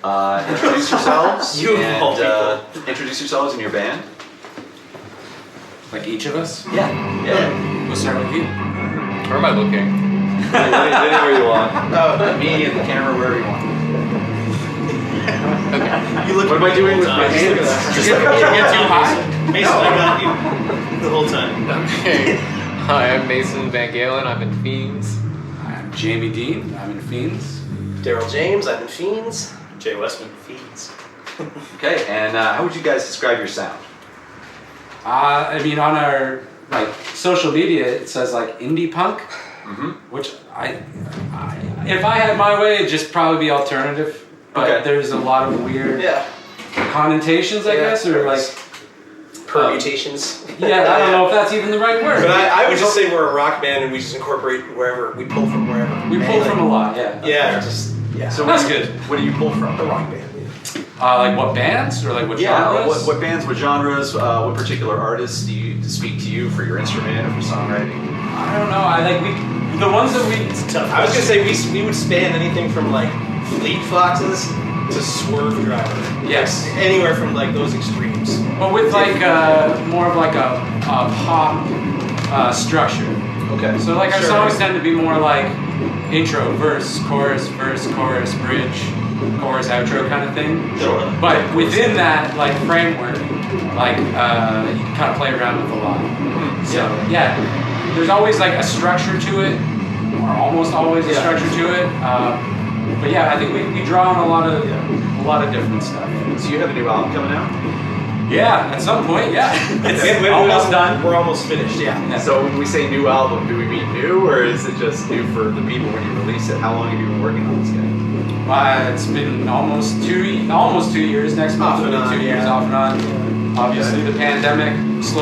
Introduce yourselves introduce yourselves and your band. Like each of us? Yeah. We'll start with you. Where am I looking? Anywhere you want. Me and the camera, wherever you want. Okay. What am I doing with my hands? Just get too high? Mason, I got you the whole time. Okay. Hi, I'm Mason VanGaalen. I'm in Fiends. I'm Jamie Dean. I'm in Fiends. Darryl James, I'm in Fiends. Jay Westman, Fiends. Okay, and how would you guys describe your sound? I mean, on our social media, it says indie punk, which if I had my way, it'd just probably be alternative. But there's a lot of weird connotations, I guess, or permutations. I don't know if that's even the right word. But I would just say we're a rock band and we just incorporate wherever. We pull from wherever. We pull from a lot, Yeah, So that's good. What do you pull from? The rock band. What bands or what genres? What bands, what genres, what particular artists do you speak to you for your instrument or for songwriting? I don't know. The ones that It's tough. I was gonna say we would span anything from Fleet Foxes to Swerve Driver. Yes. Anywhere from those extremes. But with more of a pop structure. Okay. So our songs tend to be more intro, verse, chorus, bridge, chorus, outro kind of thing. Sure. But within that framework, you can kind of play around with a lot. So there's always a structure to it, or almost always a structure to it. But I think we draw on a lot of different stuff. So you have a new album coming out? Yeah, at some point, It's almost done. We're almost finished, So when we say new album, do we mean new, or is it just new for the people when you release it? How long have you been working on this guy? It's been almost 2 years. Next month will be 2 years off and on. Obviously, the pandemic.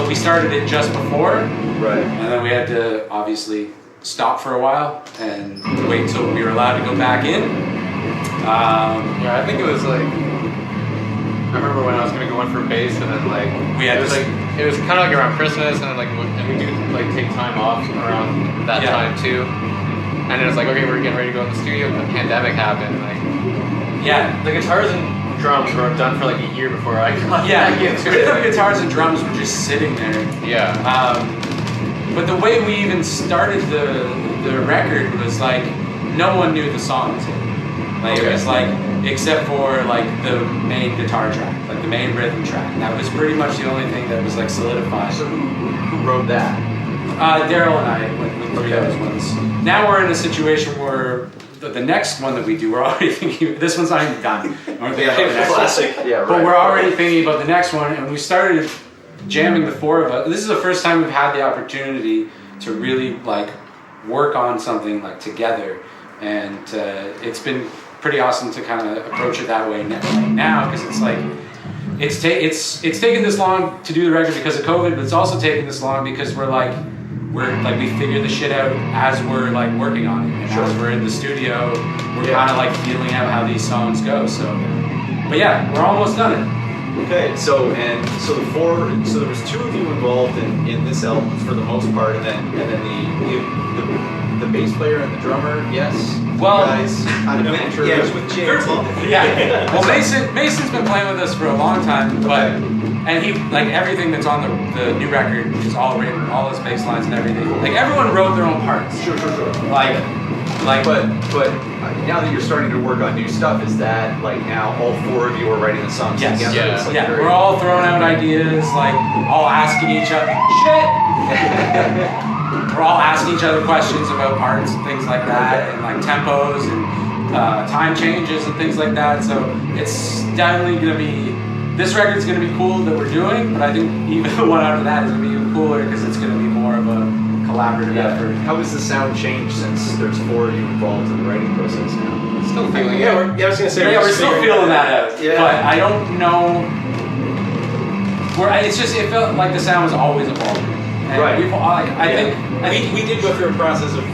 We started it just before, right? And then we had to obviously stop for a while and wait until we were allowed to go back in. I think it was I remember when I was gonna go in for bass, and then we had it was kind of around Christmas, and then and we do take time off around that time too. And it was okay, we're getting ready to go in the studio, and the pandemic happened. The guitars and drums were done for a year before I got back into it. The guitars and drums were just sitting there. Yeah. But the way we even started the record was no one knew the songs. It was except for the main guitar track, the main rhythm track. And that was pretty much the only thing that was solidified. So who wrote that? Darryl and I went through those ones. Now we're in a situation where the next one that we do, we're already thinking, this one's not even done. We're thinking about the next classic. one. But we're already thinking about the next one, and we started jamming the four of us. This is the first time we've had the opportunity to really work on something together, and it's been pretty awesome to kind of approach it that way now, because it's taken this long to do the record because of COVID, but it's also taken this long because we figure the shit out as we're working on it, and as we're in the studio, we're kind of feeling out how these songs go. So, but we're almost done it. Okay, so there was two of you involved in this album for the most part, and then the bass player and the drummer, yes. Well, you guys kind of mentored. It was with Jay. Well, Mason's been playing with us for a long time, and he everything that's on the new record is all written, all his bass lines and everything. Everyone wrote their own parts. Sure. But now that you're starting to work on new stuff, is that now all four of you are writing the songs together? Yeah. We're all throwing out ideas, all asking each other We're all asking each other questions about parts and things like that, and tempos and time changes and things like that. So it's definitely gonna be. This record's gonna be cool that we're doing, but I think even the one after that is gonna be even cooler because it's gonna be more of a collaborative effort. How has the sound changed since there's four of you involved in the writing process now? Still feeling it. I was gonna say We're still feeling that out. Yeah. But I don't know. It felt like the sound was always evolving. And Right. I think we did go through a process of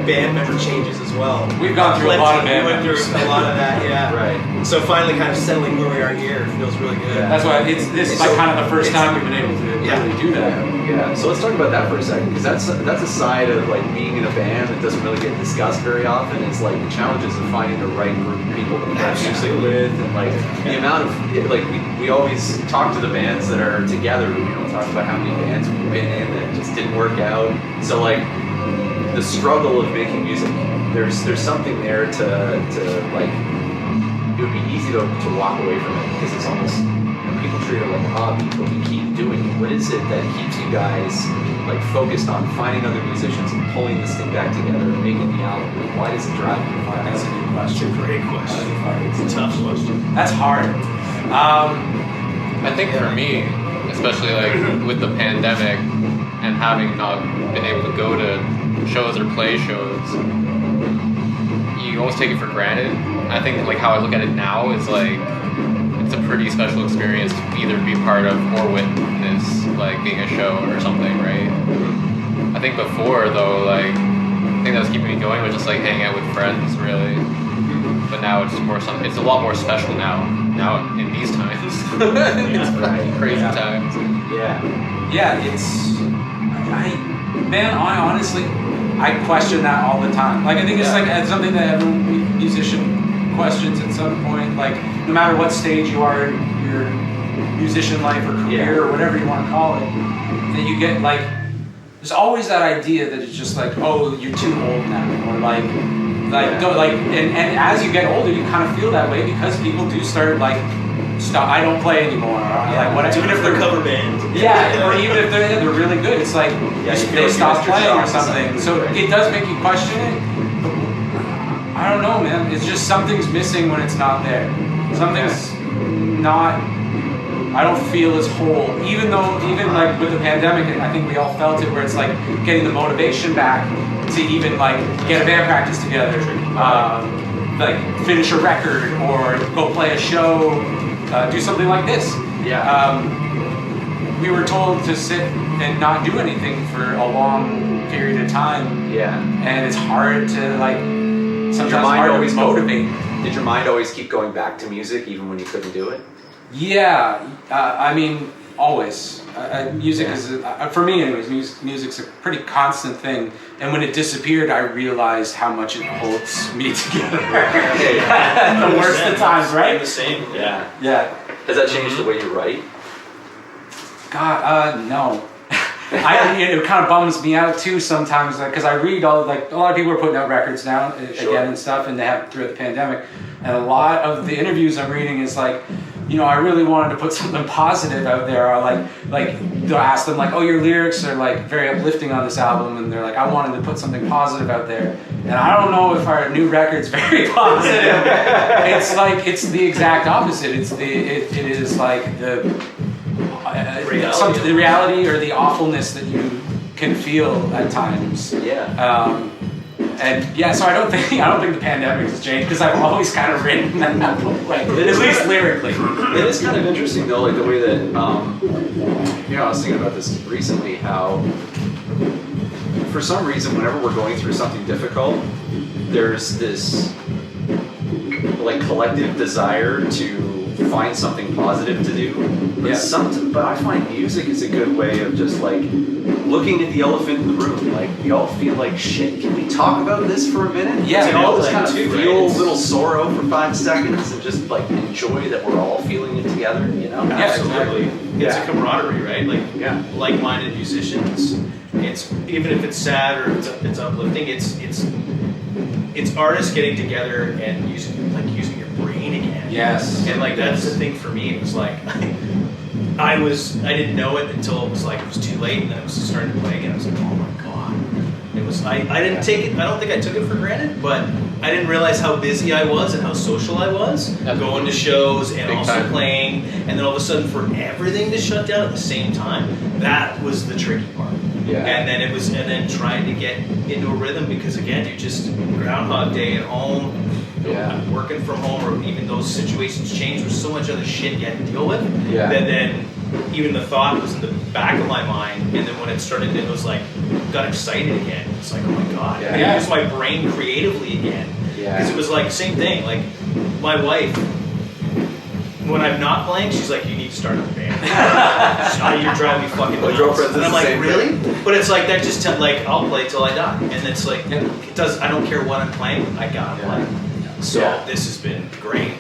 band member changes as well. We've gone through a lot of band We went members. through a lot of that, yeah. Right. So finally kind of settling where we are here feels really good. Yeah. That's why this is like kind of the first time we've been able to really do that. Yeah. So let's talk about that for a second, because that's a side of like being in a band that doesn't really get discussed very often. It's like the challenges of finding the right group of people to play music with, and like the amount of like we always talk to the bands that are together. Talk about how many bands we've been in that just didn't work out. So like the struggle of making music, there's something there to like. It would be easy to walk away from it because it's almost people treat it like a hobby, but we keep doing it. What is it that keeps you guys like focused on finding other musicians and pulling this thing back together and making the album? Why does it drive you? That's a good question. It's a great question. It's a tough question. That's hard. I think for me, especially like with the pandemic and having not been able to go to shows or play shows, you almost take it for granted. I think like how I look at it now is like it's a pretty special experience to either be part of or witness like being a show or something, right? I think before though, like the thing that was keeping me going was just like hanging out with friends, really. But now it's more something. It's a lot more special now. Now in these times, it's crazy times. Yeah, I honestly, I question that all the time. Like I think it's like it's something that every musician questions at some point. Like no matter what stage you are in your musician life or career or whatever you want to call it, that you get like there's always that idea that it's just like, oh, you're too old now, or and as you get older, you kind of feel that way because people do start like. Stop! I don't play anymore. Like whatever. Even if they're cover band. Or even if they're really good, it's like they stop playing or something. So it does make you question it. I don't know, man. It's just something's missing when it's not there. Something's not. I don't feel as whole. Even like with the pandemic, and I think we all felt it, where it's like getting the motivation back to even like get a band practice together, like finish a record or go play a show. Do something like this. We were told to sit and not do anything for a long period of time. And it's hard to like. Sometimes hard to motivate. Did your mind always keep going back to music even when you couldn't do it? Yeah, I mean, always. Music is, for me anyways, music's a pretty constant thing. And when it disappeared, I realized how much it holds me together. The worst of times, right? The same. Yeah. Has that changed the way you write? God, no. It kind of bums me out too sometimes, because I read a lot of people are putting out records now again and stuff, and they have throughout the pandemic, and a lot of the interviews I'm reading is like, I really wanted to put something positive out there, or like they'll ask them like, oh, your lyrics are like very uplifting on this album, and they're like, I wanted to put something positive out there, and I don't know if our new record's very positive. It's like it's the exact opposite. It is like the reality or the awfulness that you can feel at times. So I don't think the pandemic has changed, because I've always kind of written that way, at least lyrically. It is kind of interesting though, like the way that I was thinking about this recently, how for some reason whenever we're going through something difficult, there's this like collective desire to find something positive to do. But I find music is a good way of just like looking at the elephant in the room. Like we all feel like shit. Can we talk about this for a minute? Yeah, we all just kind of too, feel right? a little sorrow for 5 seconds and just like enjoy that we're all feeling it together. Absolutely. It's a camaraderie, right? Like like-minded musicians. It's even if it's sad or it's uplifting. It's artists getting together and using your brain again. Yes. And like that's the thing for me. It was like I didn't know it until it was too late, and then it was starting to play again. I was like, oh my god. It was I didn't take it. I don't think I took it for granted, but I didn't realize how busy I was and how social I was, going to shows and also playing, and then all of a sudden for everything to shut down at the same time. That was the tricky part. And then trying to get into a rhythm, because again, you just Groundhog Day at home, working from home, or even those situations change. There's so much other shit you had to deal with. That then even the thought was in the back of my mind, and then when it started, it was like got excited again. It's like, oh my god, Yeah. I'm gonna use my brain creatively again. Yeah. Because it was like same thing. Like my wife, when I'm not playing, she's like, you need to start a band. You're driving me fucking My nuts. girlfriend And does I'm the like, same really? thing. But it's like that. Just like I'll play till I die, and it's like it does. I don't care what I'm playing. I gotta play. So this has been great.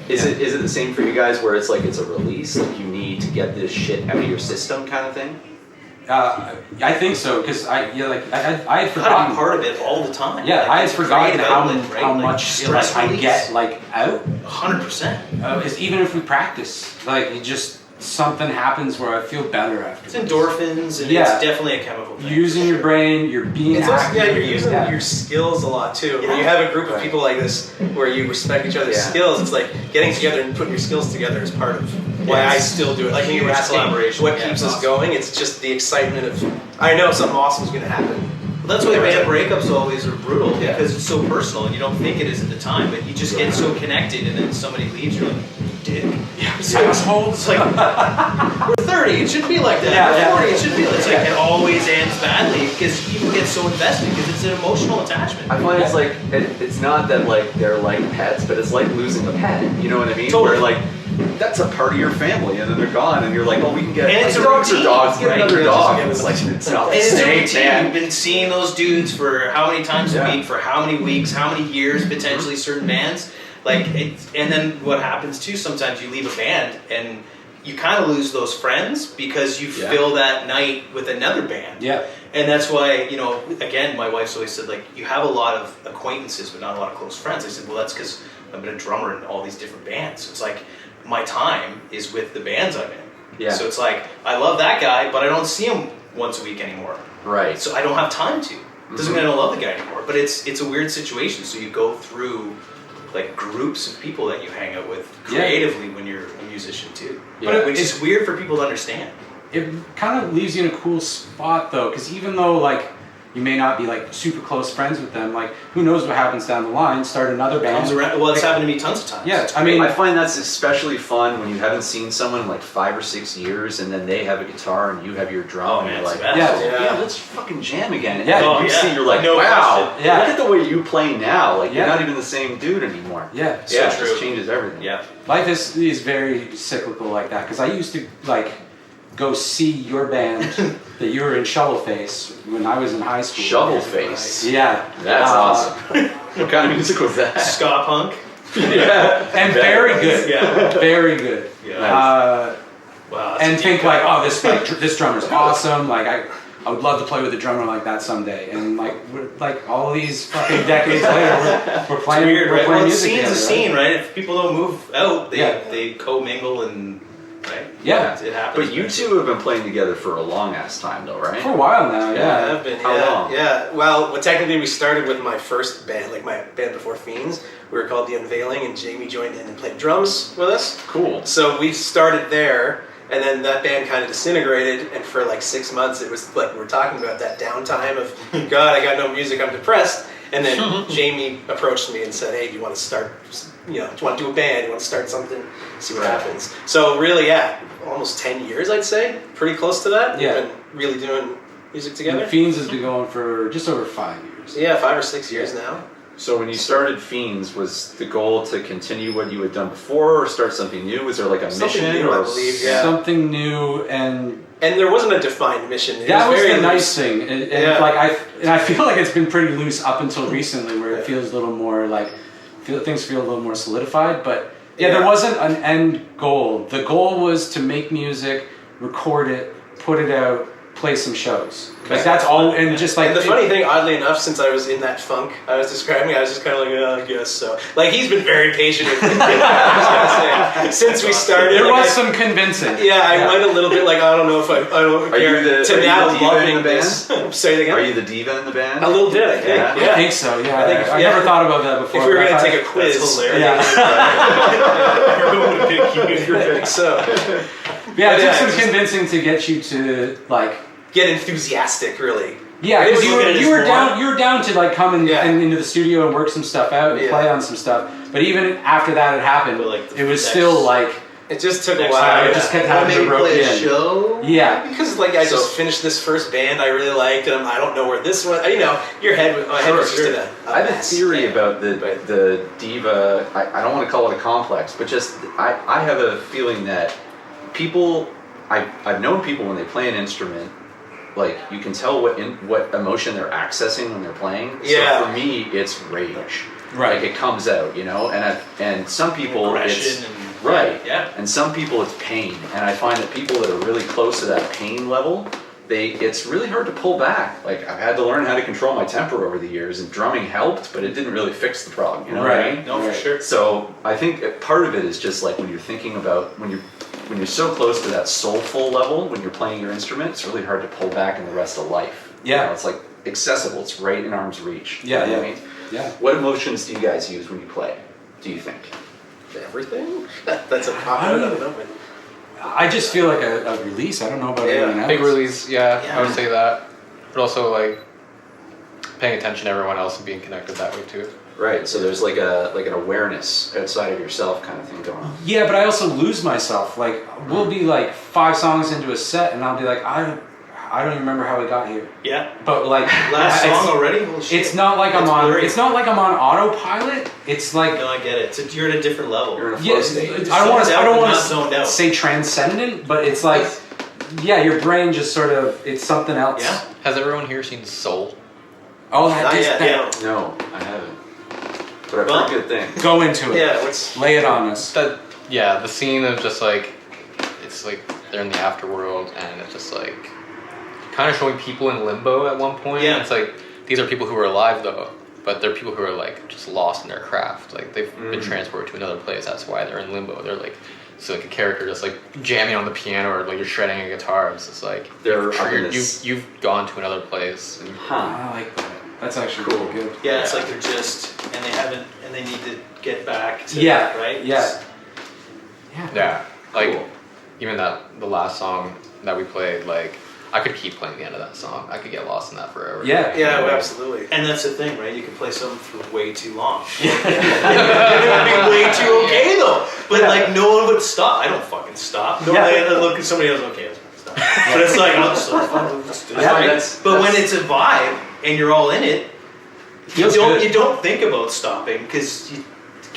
Is it the same for you guys where it's like it's a release, like you need to get this shit out of your system kind of thing? I think so because I had Gotta forgotten be part of it all the time. Yeah, Like, I had it's a forgotten creative how outlet, right? much stress I release. get out. 100%. Is even if we practice, like it just something happens where I feel better after. It's endorphins, and Yeah. it's definitely a chemical thing. Using for your sure. brain, you're being It's also, active. you're using your skills a lot too. When you have a group of people like this where you respect each other's skills, it's like getting together and putting your skills together is part of why I still do it. Like when you were Huge asking collaboration. what Yeah, keeps it's us awesome. going, it's just the excitement of, I know something awesome is going to happen. That's why band breakups always are brutal Yeah. because it's so personal and you don't think it is at the time, but you just get so connected and then somebody leaves, you're like, dick. So it's like, we're 30, it shouldn't be like that. Yeah, We're 40, it shouldn't be like that. It's like, it always ends badly because people get so invested because it's an emotional attachment. I find it's like it's not that like they're like pets, but it's like losing a pet. You know what I mean? Totally. Where like that's a part of your family, and then they're gone, and you're like, oh, we can get And it's a dogs routine, or dogs, get right? another Yeah, dog. just And it's like it's not the And it's a same, routine. man. You've been seeing those dudes for how many times Yeah. a week, for how many weeks, how many years, potentially certain bands. Like, and then what happens too? Sometimes you leave a band and you kind of lose those friends because you fill that night with another band. Yeah. And that's why, you know, again, my wife's always said, like, you have a lot of acquaintances, but not a lot of close friends. I said, well, that's because I've been a drummer in all these different bands. So it's like my time is with the bands I'm in. Yeah. So it's like I love that guy, but I don't see him once a week anymore. Right. So I don't have time to. Doesn't mean I don't love the guy anymore, but it's a weird situation. So you go through like groups of people that you hang out with creatively when you're a musician too. Yeah. Which is weird for people to understand. It kind of leaves you in a cool spot though, because even though like you may not be like super close friends with them, like who knows what happens down the line? Start another band. Comes around. Well, it's happened to me tons of times. Yeah, It's I mean, I find that's especially fun when you haven't seen someone in like 5 or 6 years, and then they have a guitar and you have your drum, Oh, and man, you're it's like, the best. yeah, let's fucking jam again. And Yeah. then Oh, you yeah. see, you're like, No wow, question. Yeah. look at the way you play now. Like Yeah. you're not even the same dude anymore. Yeah. So it true. just changes everything. Yeah. Life is very cyclical like that, because I used to like go see your band that you were in Shovelface when I was in high school. Shovelface. Yeah. That's awesome. What kind of music was that? Ska punk. And very good. Yeah. Very good. Yeah. Uh, Wow. that's and a think deep like, cut. oh, this drummer's awesome. Like I would love to play with a drummer like that someday. And like all these fucking decades later, we're It's playing. weird, we're right? playing Well, music scene's a together, scene, right? If people don't move out, Yeah. they commingle and right. Yeah. It happens. But you two have been playing together for a long ass time, though, right? For a while now, Yeah, yeah. I've been. How yeah, long? Yeah. Well, technically, we started with my first band, like my band before Fiends. We were called The Unveiling, and Jamie joined in and played drums with us. Cool. So we started there, and then that band kind of disintegrated. And for like 6 months, it was like we were talking about that downtime of, God, I got no music, I'm depressed. And then Jamie approached me and said, hey, do you want to start? Do you want to do a band? Do you want to start something? See what happens. So really, yeah, almost 10 years, I'd say. Pretty close to that. Yeah. We've been really doing music together. And Fiends has been going for just over 5 years. Yeah, 5 or 6 years now. So when you started Fiends, was the goal to continue what you had done before, or start something new? Was there like a Something mission, new, I or believe, yeah. Something new, and And there wasn't a defined mission. It that was very the nice loose. thing. And Yeah. like I feel like it's been pretty loose up until recently, where it Yeah. feels a little more like things feel a little more solidified. But yeah, Yeah. there wasn't an end goal. The goal was to make music, record it, put it out, play some shows. Like that's all, and just like And the funny thing, oddly enough, since I was in that funk I was describing, I was just kind of like, I guess so. Like, he's been very patient with me. I was gonna say. Since we started. there like, was some convincing. Yeah, I went a little bit like, I don't know if I don't Are you care. the- to are you now the diva in loving the band? this. Say it again. Are you the diva in the band? A little bit, I think. Yeah. Yeah. I think so. Yeah, I think if- I yeah. never thought about that before. If we were but going I to thought- take a quiz. That's hilarious. Yeah. Everyone would pick you. I think so. Yeah, it But took yeah, some just- convincing to get you to like. Get enthusiastic, really. Yeah, Maybe because we you look were at it you as were more- down you were down to like come Yeah. and into the studio and work some stuff out and Yeah. play on some stuff. But even after that had happened, But, like, the it was next- still like It just took a Next while. time, I just kept What having made to me rope play you a in. show? Yeah. Because like I just finished this first band I really liked, and I don't know where this one. You know, my head was just in a I have a mess. theory Yeah. about the diva. I don't want to call it a complex, but just I have a feeling that people. I've known people when they play an instrument, like you can tell what emotion they're accessing when they're playing. Yeah. So for me, it's rage. Right. Like it comes out, you know, and some people Aggression it's and- right. Yeah. And some people it's pain, and I find that people that are really close to that pain level, it's really hard to pull back. Like I've had to learn how to control my temper over the years, and drumming helped, but it didn't really fix the problem. You know what I mean? No, for sure. So I think part of it is just like when you're thinking about when you're so close to that soulful level when you're playing your instrument, it's really hard to pull back in the rest of life. Yeah. You know, it's like accessible. It's right in arm's reach. Yeah, You know what yeah. I mean? Yeah. What emotions do you guys use when you play? Do you think? Everything? That's a pop out. I don't know. But I just feel like a release. I don't know about Yeah. anyone else. Big release, yeah, Yeah. I would say that. But also like paying attention to everyone else and being connected that way too. Right. So there's like an awareness outside of yourself kind of thing going on. Yeah, but I also lose myself. Like we'll be like 5 songs into a set, and I'll be like, I don't even remember how we got here. Yeah. But like Last it's- song already? Holy shit. It's not like I'm It's on. blurry. It's not like I'm on autopilot. It's like No, I get it. You're at a different level. You're in a flow yes. state. I don't want to. I don't Zoned out, want not zoned to out. say transcendent, but it's like, yeah, your brain just sort of. It's something else. Yeah. Has everyone here seen Soul? Oh, that Not just yet, that- yeah. No, I haven't. But I've Well- heard good things. Go into it. yeah, what's Lay it on us. That yeah, the scene of just like it's like they're in the afterworld and it's just like kind of showing people in limbo at one point. Yeah. It's like these are people who are alive though, but they're people who are like just lost in their craft. Like they've been transported to another place. That's why they're in limbo. They're like it's like a character just like jamming on the piano or like you're shredding a guitar. It's just like They're you've gone to another place. And Huh. I like that. That's actually really good. Yeah, it's like they're just, and they need to get back to, Yeah. right? Yeah. yeah, like Cool. even the last song that we played, like I could keep playing the end of that song. I could get lost in that forever. Yeah. yeah, well, absolutely. And that's the thing, right? You can play something for way too long. It would be way too okay though. But like no one would stop. I don't fucking stop. No, Yeah. they look at somebody else, okay, let's stop. But it's like, I'll just do it. Yeah, Right? that's- But when it's a vibe and you're all in it, Feels good. you don't think about stopping because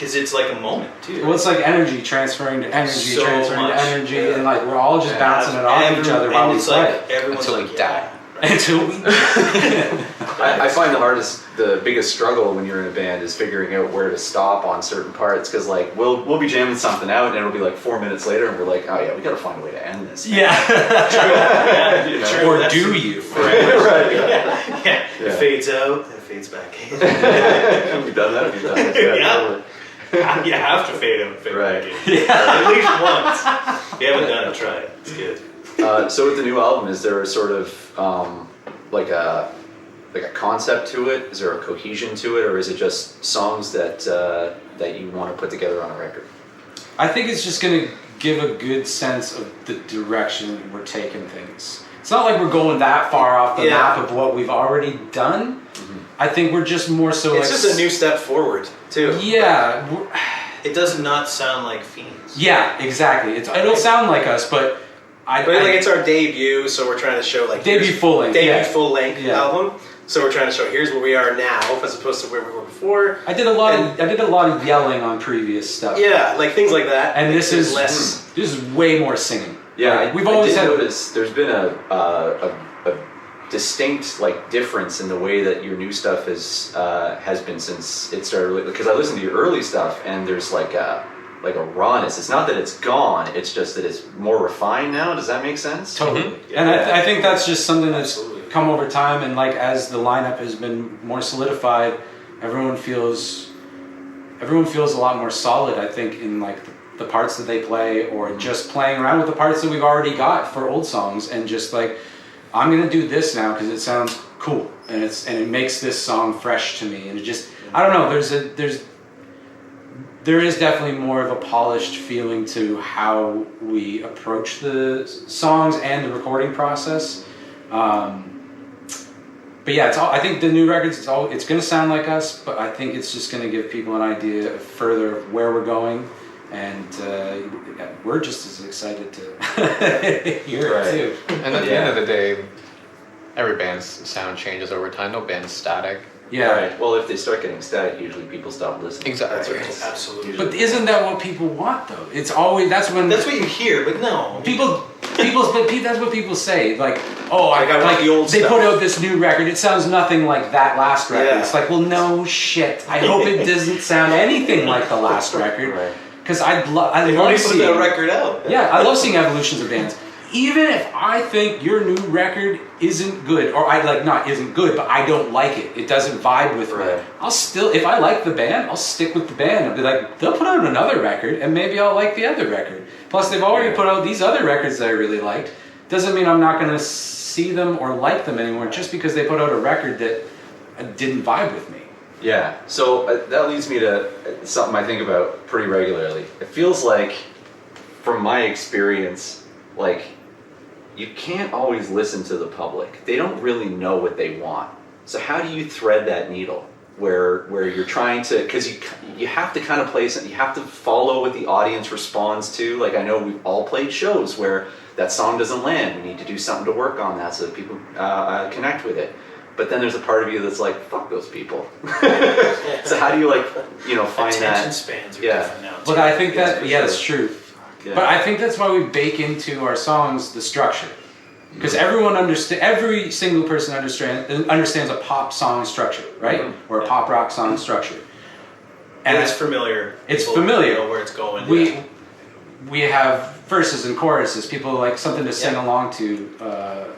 it's like a moment too. Well, it's like energy transferring to energy, So transferring much, to energy, yeah. and like we're all just bouncing it off each other while and we it's play. like everyone's Until like, we yeah, die. right. Until we. I find the biggest struggle when you're in a band is figuring out where to stop on certain parts because like we'll be jamming something out and it'll be like 4 minutes later and we're like, oh yeah, we gotta find a way to end this. Yeah. Yeah, You know? true. Or That's do the- you? Right. Yeah. Yeah. Yeah. It fades out, then it fades back in. We've done that a few times. Yeah. totally. You have to fade out and fade Right. back in. At least once. If you haven't done it, try it. It's good. So with the new album, is there a sort of like a concept to it? Is there a cohesion to it, or is it just songs that you want to put together on a record? I think it's just going to give a good sense of the direction we're taking things. It's not like we're going that far off the Yeah. map of what we've already done. I think we're just more so It's like. just a new step forward too. Yeah. It does not sound like Fiends. Yeah, exactly. It'll sound like us, but But like it's our debut, so we're trying to show like Debut here's- full length, debut yeah. full length Yeah. album. So we're trying to show here's where we are now, as opposed to where we were before. I did a lot of yelling on previous stuff. Yeah, like things like that. And Like, this there's is less. this is way more singing. Yeah, Like, we've I always did had notice there's been a distinct like difference in the way that your new stuff has been since it started. Because I listened to your early stuff, and there's like a rawness. It's not that it's gone; it's just that it's more refined now. Does that make sense? Totally. Yeah. And I think that's just something that's Absolutely. come over time, and like as the lineup has been more solidified, everyone feels a lot more solid, I think, in like the parts that they play, or just playing around with the parts that we've already got for old songs, and just like, I'm gonna do this now because it sounds cool, and it makes this song fresh to me, and it just, I don't know, there is definitely more of a polished feeling to how we approach the songs and the recording process. But yeah, I think the new records, it's going to sound like us, but I think it's just going to give people an idea further of where we're going, And we're just as excited to hear it too. And at the end of the day, every band's sound changes over time. No band's static. Yeah. Right. Well, if they start getting static, usually people stop listening. Exactly. Absolutely. But isn't that what people want though? It's always that's what you hear, but no. That's what people say. Like, oh, Like, I want the old they stuff. put out this new record. It sounds nothing like that last record. Yeah. It's like, well, no shit. I hope it doesn't sound anything like the last record. Right. Because I love Put seeing that record out. Yeah, I love seeing evolutions of bands. Even if I think your new record isn't good, or isn't good, but I don't like it. It doesn't vibe with me. Right. I'll still, if I like the band, I'll stick with the band. I'll be like, they'll put out another record, and maybe I'll like the other record. Plus, they've already put out these other records that I really liked. Doesn't mean I'm not going to see them or like them anymore just because they put out a record that didn't vibe with me. Yeah, so that leads me to something I think about pretty regularly. It feels like, from my experience, like, you can't always listen to the public. They don't really know what they want. So how do you thread that needle where you're trying to, because you have to kind of place it, you have to follow what the audience responds to. Like, I know we've all played shows where that song doesn't land. We need to do something to work on that so that people connect with it. But then there's a part of you that's like, fuck those people. So how do you find that? Attention spans are different now. But I think that, Yes, for that's sure. true. Yeah. But I think that's why we bake into our songs the structure. Because every single person understands a pop song structure, right? Mm-hmm. Or a pop rock song structure. And it's familiar. It's People familiar. know where it's going. We have verses and choruses. People like something to sing along to,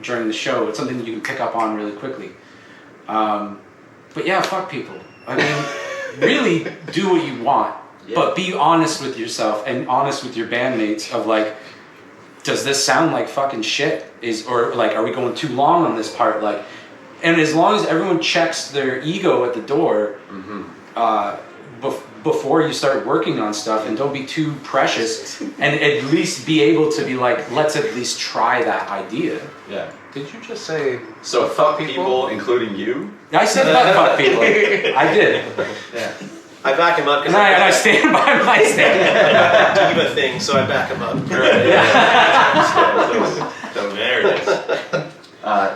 during the show. It's something you can pick up on really quickly. But yeah, fuck people. I mean, really do what you want, but be honest with yourself and honest with your bandmates of like, does this sound like fucking shit? Are we going too long on this part? Like, and as long as everyone checks their ego at the door, before you start working on stuff, and don't be too precious, and at least be able to be like, let's at least try that idea. Yeah. Did you just say So fuck people, including you? I said fuck people. I did. Yeah. I back him up And because I stand by my stand. diva thing, so I back him up. So there it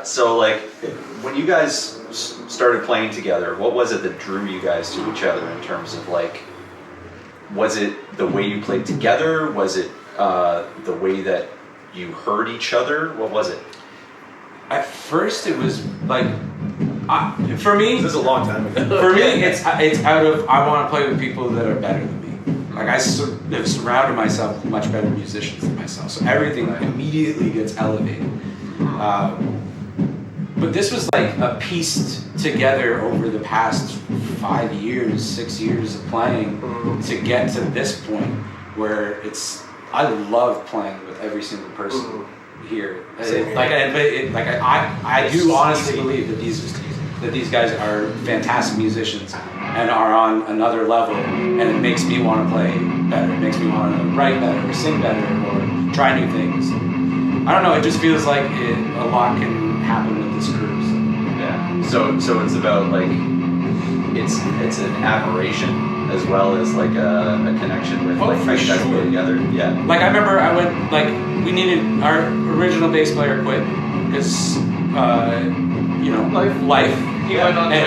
is. So like, when you guys started playing together, what was it that drew you guys to each other in terms of like, was it the way you played together? Was it the way that you heard each other? What was it? At first, it was like, for me, This is a long time ago. for me, it's out of I want to play with people that are better than me. Like I have surrounded myself with much better musicians than myself, so everything immediately gets elevated. But this was like a pieced together over the past 5 years, 6 years of playing to get to this point where I love playing with every single person here. I do honestly believe that these guys are fantastic musicians and are on another level, and it makes me want to play better. It makes me want to write better, or sing better, or try new things. I don't know. It just feels like a lot can happen with this crew. Yeah. So it's about like, it's an admiration as well as like a connection with like how you guys play together. Yeah. Like I remember I went, like, we needed, our original bass player quit because life. He went on to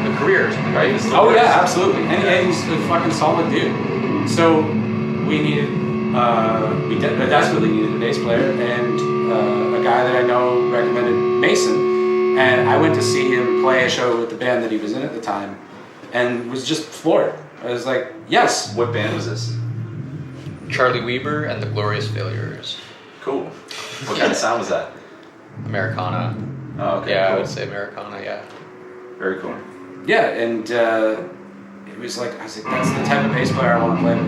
the career, right? He still Oh works. yeah, absolutely. And he's a fucking solid dude. So we needed, we desperately needed a bass player, and a guy that I know recommended Mason, and I went to see him play a show with the band that he was in at the time, and was just floored. I was like, yes. What band was this? Charlie Weber and the Glorious Failures. Cool. What kind of sound was that? Americana. Oh, okay. Yeah, cool. I would say Americana, yeah. Very cool. Yeah, and it was like, I was like, that's the type of bass player I want to play with.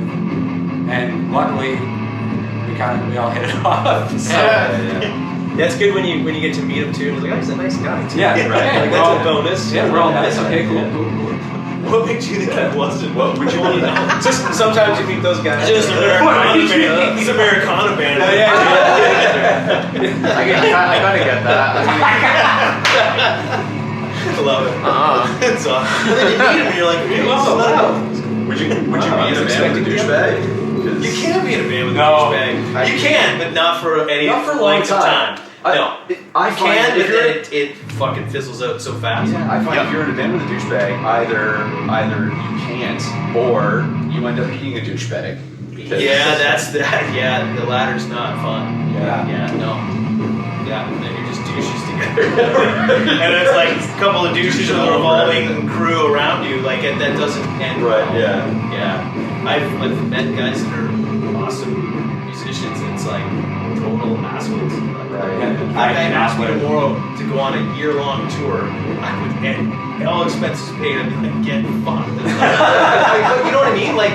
And luckily, we all hit it off. So. Yeah. That's good when you get to meet him too. And he's like, oh, he's a nice guy too. Yeah, right. Like, that's a bonus. Yeah, we're all nice. Okay, cool. What made you think I wasn't? What would you want to know? Just sometimes you meet those guys. Just Americana band. He's Americana band. Oh, yeah. I gotta get that. I love it. I mean, It's awesome. And then you meet him and you're like, hey, oh, wow. Would you be in a band with a douchebag? You can be in a band with a No. douchebag. You can, but not for any Not for a long length of time. time. I You find can, if but you're- then it fucking fizzles out so fast. Yeah, I find if you're in a band with a douchebag, either you can't or you end up being a douchebag. Yeah, that's that. Yeah, the latter's not fun. Yeah. Yeah, no. Yeah, and then you're just douches together. And it's like a couple of douches and a revolving crew around you. Like, that doesn't end Right, well. yeah. Yeah. I've met guys that are awesome musicians, and it's like total assholes. Right. If I asked me tomorrow to go on a year-long tour, I would, and all expenses paid, I'd be like, get fucked. You know what I mean? Like,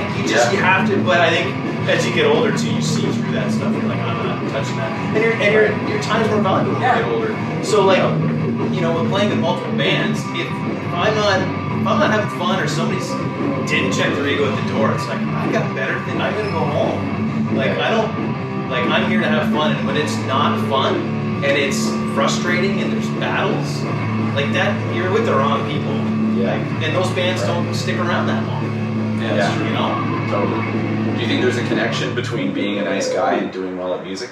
you have to, but I think as you get older too, you see through that stuff. You're like, I'm not touching that. And your time's more valuable when you get older. So like, you know, when playing with multiple bands, if I'm not having fun or somebody's didn't check their ego at the door, it's like, I got better than I'm gonna go home. Like, I'm here to have fun, and when it's not fun and it's frustrating and there's battles like that, you're with the wrong people. Yeah. And those bands don't stick around that long. Yeah, that's true. You know? Totally. Do you think there's a connection between being a nice guy and doing well at music?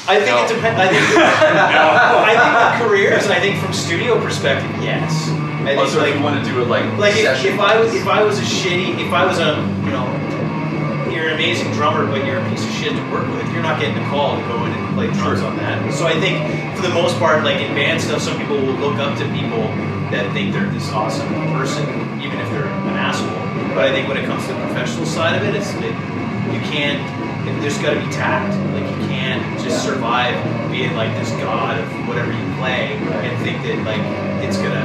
I think it depends. I think with careers, I think from studio perspective, yes. I think Also, if you want to do it like if I was you're an amazing drummer, but you're a piece of shit to work with, you're not getting a call to go in and play drums on that. So I think for the most part, like in band stuff, some people will look up to people that think they're this awesome person, even if they're an asshole. But I think when it comes to the professional side of it, you can't. There's got to be tact. Like, you can't just survive being like this god of whatever you play and think that like it's gonna.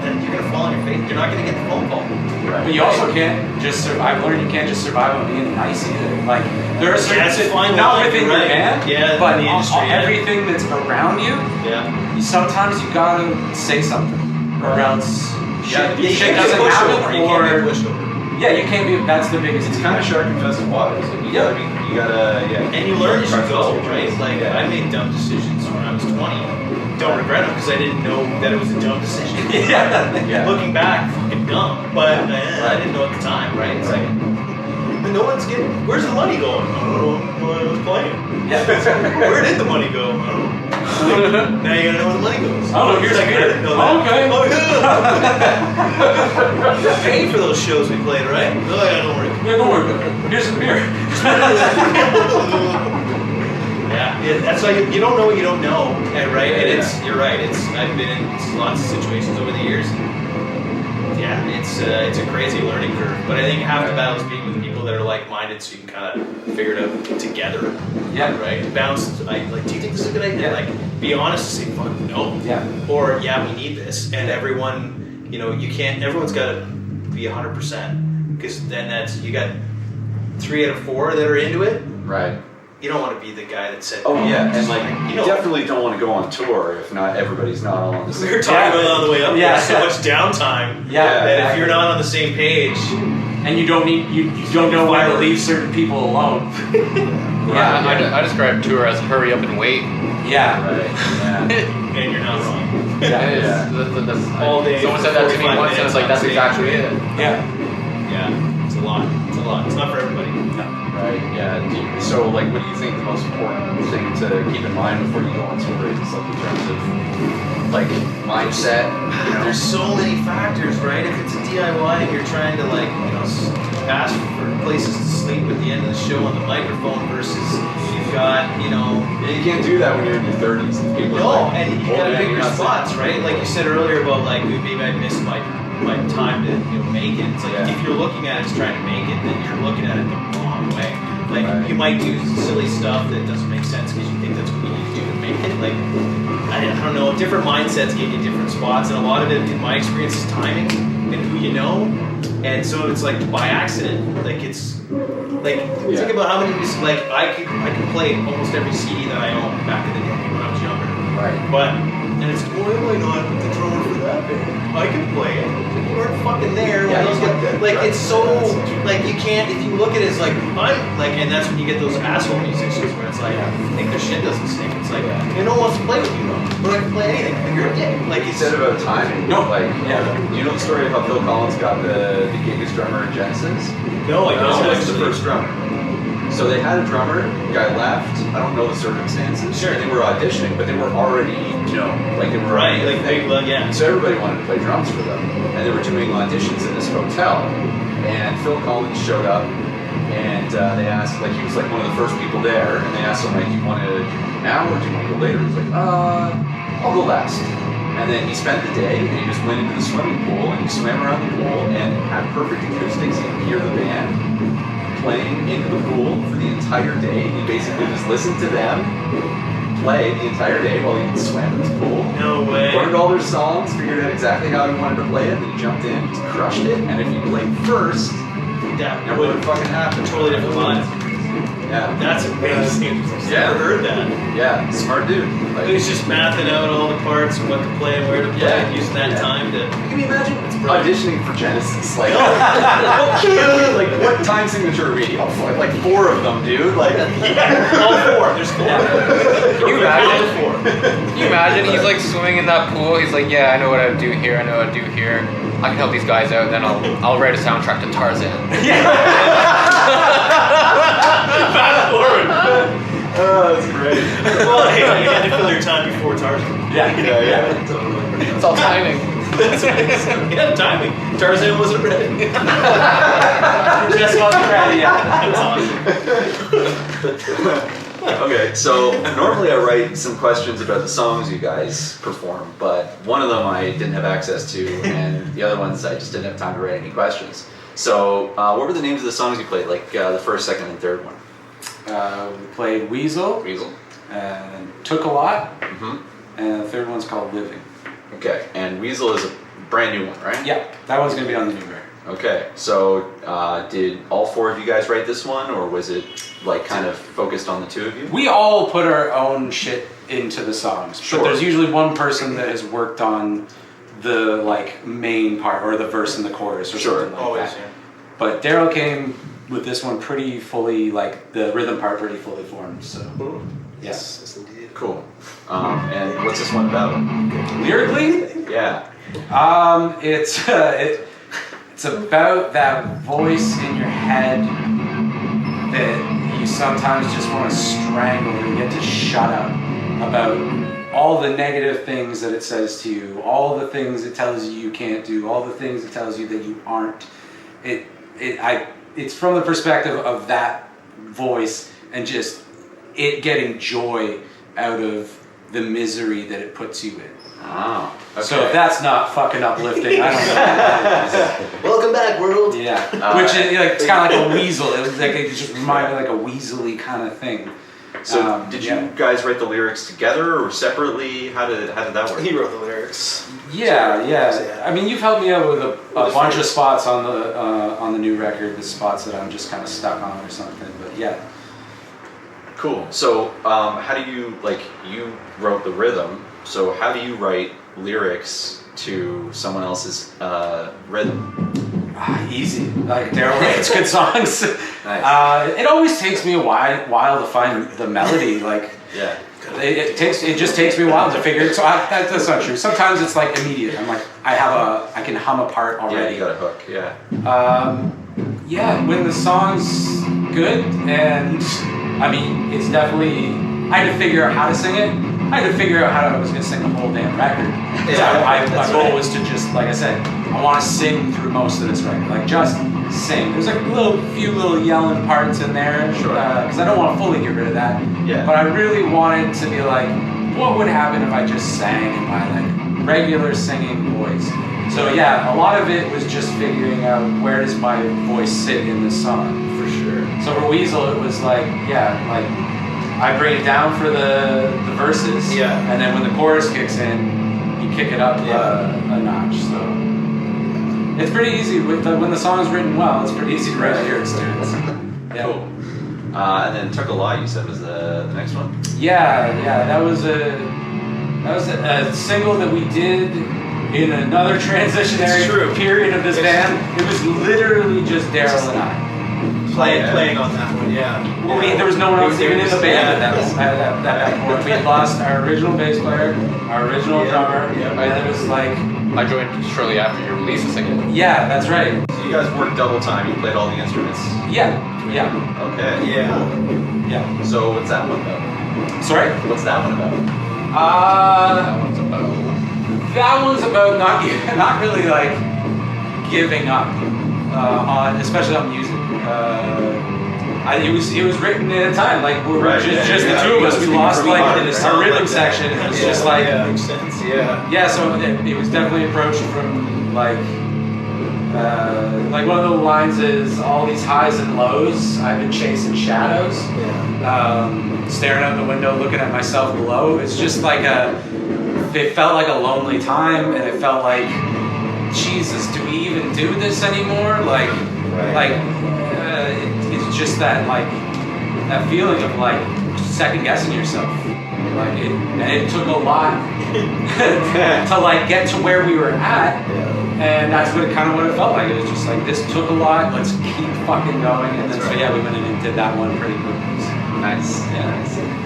Then you're gonna fall on your face. You're not gonna get the phone call. Right. But you also can't just survive. I've learned you can't just survive on being nice either. Like, there are certain That's a fine not line, within your right. band, Yeah, but in the industry, everything that's around you. Yeah. Sometimes you gotta say something, or else shit doesn't happen. You can't be pushed over. Yeah, you can't be. That's the biggest. It's kind of shark infested waters. Like, you gotta. And you learn as you go, right? Like, I made dumb decisions when I was 20. Don't regret them because I didn't know that it was a dumb decision. Yeah. Looking back, fucking dumb. But I didn't know at the time, right? It's like, but no one's getting. Where's the money going? I don't know. I was playing. Yeah. Where did the money go? I don't know. Now you gotta know where the money goes. Oh, here's like, a I beer. didn't know that. Okay. Oh, yeah. Paid for those shows we played, right? Oh, yeah, don't worry. Yeah, don't worry about it. Here's some beer. Yeah, that's why you don't know what you don't know, right? And you're right. I've been in lots of situations over the years. Yeah, it's a crazy learning curve. But I think half the battle is being with people that are like-minded, so you can kind of figure it out together. Yeah. Right. Bounce. Do you think this is a good idea? Yeah. Like, be honest and say, "Fuck no." Yeah. Or yeah, we need this, and everyone, you can't. Everyone's got to be 100% because then you got 3 out of 4 that are into it. Right. You don't want to be the guy that said, Oh yeah, and like you you definitely don't want to go on tour if not everybody's not all on the same. we were talking about on the way up. Yeah. There's so much downtime Yeah, that if you're not on the same page, And you don't need you don't know when to leave certain people alone. I describe tour as hurry up and wait. Yeah. Right. Yeah. and you're not wrong. It is. Yeah. All day, Someone said that to me 45 once, and it's like, minutes that's on exactly stage. it. Yeah. Yeah, it's a lot. It's a lot. It's not for everybody. Right. Yeah. So like, what do you think the most important thing to keep in mind before you go on tour is, like, in terms of like mindset? There's so many factors, right? If it's a DIY and you're trying to ask for places to sleep at the end of the show on the microphone versus you've got, You can't do that when you're in your 30s. People no, are like, and you "Oh, gotta man, pick you're your not spots, right? Like you said earlier about like maybe I missed my time to make it. It's like if you're looking at it as trying to make it, then you're looking at it the wrong way. Like Right. you might do silly stuff that doesn't make sense because you think that's what you need to do to make it. Like I don't know, different mindsets get you different spots, and a lot of it, in my experience, is timing and who you know. And so it's like by accident. Like it's like think about how many like I could play almost every CD that I owned back in the day when I was younger. Right. But and it's why am I not the drummer for that band. I can play it. You weren't fucking there. Yeah, when those guys, like it's so like you can't if you look at it as like I'm like, and that's when you get those asshole musicians where it's like think their shit doesn't stink. It's like no one wants to play with you, but I can play anything. Like you're a dick. Like You said about timing. No. Like, you know the story of how Phil Collins got the gig as drummer in Genesis? no, I He don't was the actually. first drummer. So they had a drummer, guy left. I don't know the circumstances. Sure. They were auditioning, but they were already, like they were Right, already like big, yeah. So everybody wanted to play drums for them, and they were doing auditions in this hotel. And Phil Collins showed up, and they asked, like he was like one of the first people there, and they asked him like, do you want to do now or do you want to go later? He's like, I'll go last. And then he spent the day, and he just went into the swimming pool, and he swam around the pool, and had perfect acoustics. He could hear the band playing into the pool for the entire day. He basically just listened to them play the entire day while he swam in this pool. No way. Learned all their songs, figured out exactly how he wanted to play it, and he jumped in, just crushed it. And if he played first, Yeah, it wouldn't fucking happen. totally different line. Yeah. That's amazing. Yeah. Never heard that. Yeah, smart dude. Like, He's just mapping out all the parts and what to play and where to play, Yeah. and using that time to. can you imagine brilliant. auditioning for Genesis? Like, like what time signature are we? Oh, fuck, like 4 of them, dude. Like, All 4. There's 4. Can you imagine? All 4. Can you imagine? He's like swimming in that pool. He's like, yeah, I know what I do here. I know what I do here. I can help these guys out. Then I'll write a soundtrack to Tarzan. Fast forward. oh, that's great. Well, hey, you had to fill your time before Tarzan. Yeah, totally. It's all timing. That's amazing. Yeah, timing. Tarzan wasn't ready. Just wasn't ready yet. That's awesome. Okay, so normally I write some questions about the songs you guys perform, but one of them I didn't have access to, and the other ones I just didn't have time to write any questions. So, what were the names of the songs you played? Like the first, second, and third one? We played Weasel, Weasel. and Took a Lot, Mm-hmm. and the third one's called Living. Okay, and Weasel is a brand new one, right? Yeah, that one's gonna be on the new record. Okay, so did all 4 of you guys write this one, or was it like kind of focused on the 2 of you? We all put our own shit into the songs, Sure. but there's usually one person that has worked on the like main part or the verse and the chorus or Sure. something like Always, that. yeah. But Darryl came with this one pretty fully, like the rhythm part pretty fully formed. So Yes, yes, indeed. Cool. And what's this one about? lyrically, Yeah. it's about that voice in your head that you sometimes just want to strangle and get to shut up about all the negative things that it says to you, all the things it tells you you can't do, all the things it tells you that you aren't. It's from the perspective of that voice and just it getting joy out of the misery that it puts you in. Oh. Okay. So if that's not fucking uplifting, I don't know what that is. Welcome back, world. Yeah, which is like it's kind of like a weasel. It was like it just reminded me like a weaselly kind of thing. So did you guys write the lyrics together or separately? How did that work? He wrote the lyrics. Yeah. Yeah. I mean, you've helped me out with a bunch of spots on the new record, the spots that I'm just kind of stuck on or something. But yeah. Cool. So how do you you wrote the rhythm? So how do you write lyrics to someone else's rhythm? Easy. Like Darryl writes good songs. Nice. It always takes me a while to find the melody. Like Yeah. it just takes me a while to figure it. So that's not true. Sometimes it's like immediate. I'm like I can hum a part Yeah, already. you got a hook. Yeah. Yeah, when the song's good, and I mean, it's definitely. I had to figure out how to sing it. I had to figure out how I was going to sing the whole damn record. Yeah, My goal was to just, like I said, I want to sing through most of this record. Like, just sing. There's like few little yelling parts in there. Sure. Because I don't want to fully get rid of that. Yeah. But I really wanted to be like, what would happen if I just sang in my like regular singing voice? So yeah, a lot of it was just figuring out where does my voice sit in this song. For sure. So for Weasel, it was like, I bring it down for the verses, Yeah. and then when the chorus kicks in, you kick it up a notch. So it's pretty easy when the song's written well. It's pretty easy to write lyrics to it. So, yeah. Cool. And then Took a Lot, you said was the next one. Yeah, that was a single that we did in another transitionary period of this band, it was literally just Darryl and I. Playing on that one, yeah. Well, there was no one else even in the band at that point. We had lost our original bass player, our original drummer, and it was like... I joined shortly after your release of single. Yeah, that's right. So you guys worked double time. You played all the instruments. Yeah. Okay. Yeah. So what's that one about? Sorry? What's that one about? That one's about not really like giving up on, especially on music. It was written at a time like we were just the two of us. We lost like our rhythm section. It was just like makes sense. Yeah. So it was definitely approached from like one of the lines is all these highs and lows. I've been chasing shadows. Staring out the window, looking at myself below. It's just like it felt like a lonely time, and it felt like, Jesus, do we even do this anymore? It's just that that feeling of like second guessing yourself. It took a lot to like get to where we were at, and that's what it felt like. It was just like, this took a lot. Let's keep fucking going, and then we went in and did that one pretty quickly. Nice. Yeah.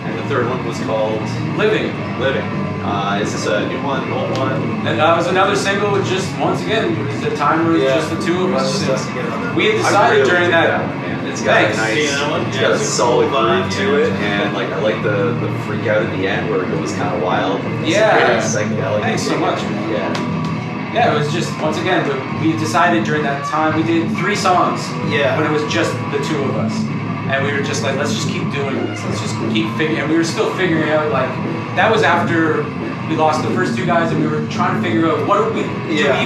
And the third one was called Living. Is this a new one, old one? And that was another single with just, once again, it was a time where it was just the two of us. We had decided during that. It's got a nice, it's got a solid groove to it, and like I like the freak out at the end where it goes kind of wild. Yeah. Psychedelic. Thanks so much. Yeah, it was just, once again, we decided during that time, we did 3 songs when it was just the two of us. And we were just like, let's just keep doing this. Let's just keep figuring. And we were still figuring out, like, that was after we lost the first 2 guys, and we were trying to figure out, do we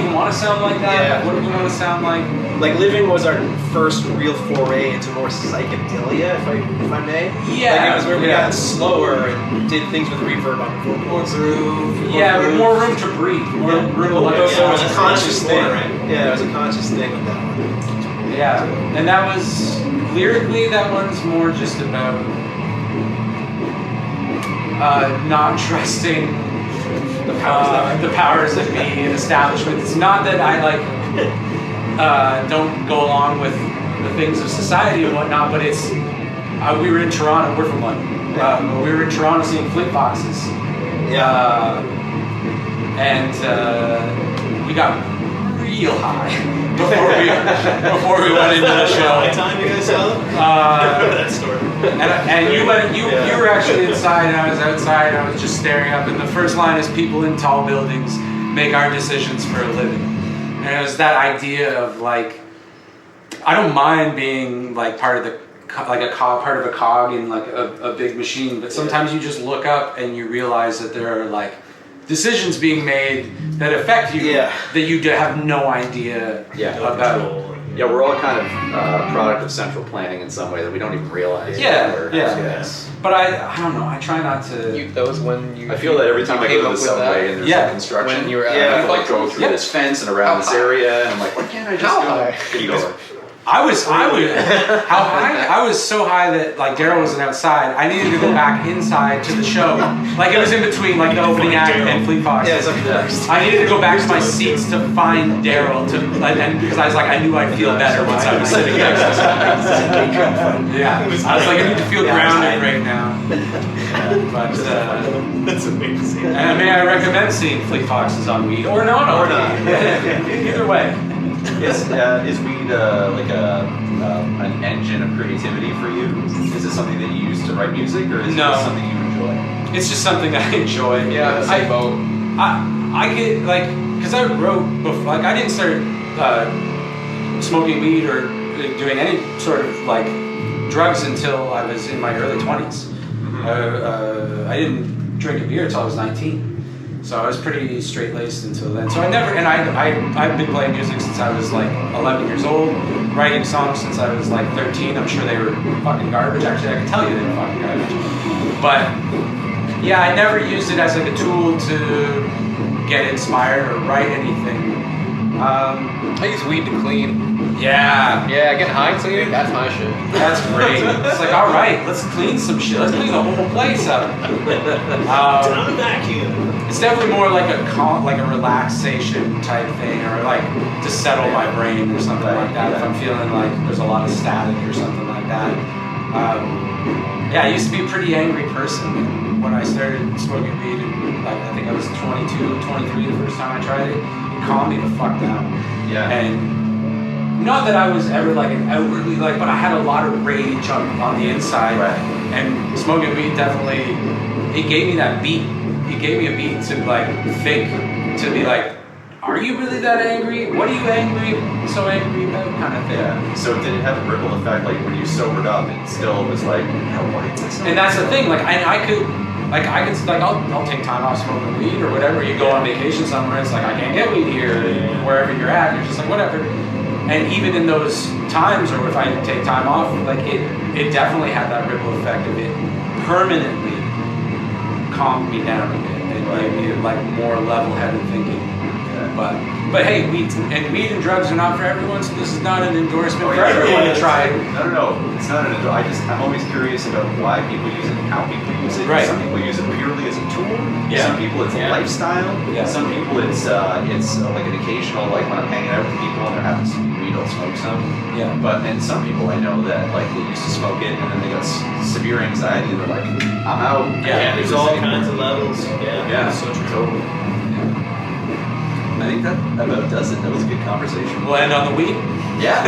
even want to sound like that? Yeah. What do we want to sound like? Like, Living was our first real foray into more psychedelia, if I may. Yeah. Like, it was where we got slower and did things with reverb on the vocal. More groove. More room to breathe. More room to let it was a conscious thing. Yeah, it was a conscious thing with that one. Yeah, and that was, lyrically, that one's more just about not trusting the powers that be in establishment. It's not that I don't go along with the things of society and whatnot, but it's we were in Toronto. We're from London. We were in Toronto seeing Fleet Foxes. And we got real high before we went into the show. What time you guys saw them? I remember that story. And you were actually inside and I was outside and I was just staring up, and the first line is, people in tall buildings make our decisions for a living. And it was that idea of like, I don't mind being like part of a cog in like a big machine, but sometimes you just look up and you realize that there are like decisions being made that affect you that you have no idea about. Yeah, we're all kind of product of central planning in some way that we don't even realize. But I don't know. I try not to. That was when you. I feel that every time I go to the subway and there's some construction, when you were I have to like go through this fence and around this area, and I'm like, why can't I just go? I was how high? I was so high that like Darryl wasn't outside. I needed to go back inside to the show. Like it was in between like the opening act and Fleet Foxes. I needed to go back to my seats to find Darryl and because I was like, I knew I'd feel better once I was sitting next to him. I was like, I need to feel grounded right now. But that's amazing. And may I recommend seeing Fleet Foxes on weed or not? Either way. Is weed like an engine of creativity for you? Is it something that you use to write music, or is it just something you enjoy? It's just something I enjoy. Yeah, same boat. I get like, because I wrote before, like I didn't start smoking weed or doing any sort of like drugs until I was in my early 20s. I didn't drink a beer until I was 19. So I was pretty straight-laced until then. So I've been playing music since I was like 11 years old, writing songs since I was like 13. I'm sure they were fucking garbage. Actually, I can tell you they were fucking garbage. But yeah, I never used it as like a tool to get inspired or write anything. I use weed to clean. Yeah. Yeah, getting high cleaning, that's my shit. That's great. It's like, all right, let's clean some shit. Let's clean the whole place up. Down the vacuum. It's definitely more like a relaxation type thing, or like to settle my brain or something like that. If I'm feeling like there's a lot of static or something like that. I used to be a pretty angry person when I started smoking weed. And like, I think I was 22, 23 the first time I tried it. It calmed me the fuck down. Yeah. And not that I was ever like an outwardly like, but I had a lot of rage on the inside. Right. And smoking weed definitely, it gave me that beat. It gave me a beat to like think, to be like, are you really that angry? What are you so angry about, kind of thing. Yeah. So did it have a ripple effect? Like when you sobered up, it still was like, why is this? And that's the thing. Like I could I'll take time off smoking weed or whatever. You go on vacation somewhere, it's like I can't get weed here. Wherever you're at, you're just like whatever. And even in those times, or if I take time off, like it definitely had that ripple effect of it permanently calmed me down a bit and gave me like more level-headed thinking. But hey, weed and drugs are not for everyone, so this is not an endorsement for everyone to try it. No, it's not an endorsement. I'm always curious about why people use it, how people use it. Right. Some people use it purely as a tool. Yeah. Some people it's a lifestyle. Yeah. Some people it's like an occasional, like when I'm hanging out with people and they're having some weed, I'll smoke some. Yeah. And some people I know that like they used to smoke it and then they got severe anxiety and they're like, I'm out. Yeah, there's all kinds of levels. Yeah, so true. Totally. I think that about does it. That was a good conversation. We'll end on the weed. Yeah.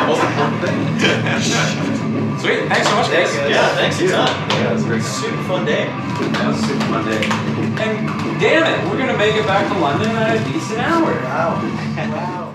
Most important thing. Sweet. Thanks so much, guys. Thanks a ton. Yeah, it was a great Super fun day. That was a super fun day. And damn it, we're gonna make it back to London at a decent hour. Wow.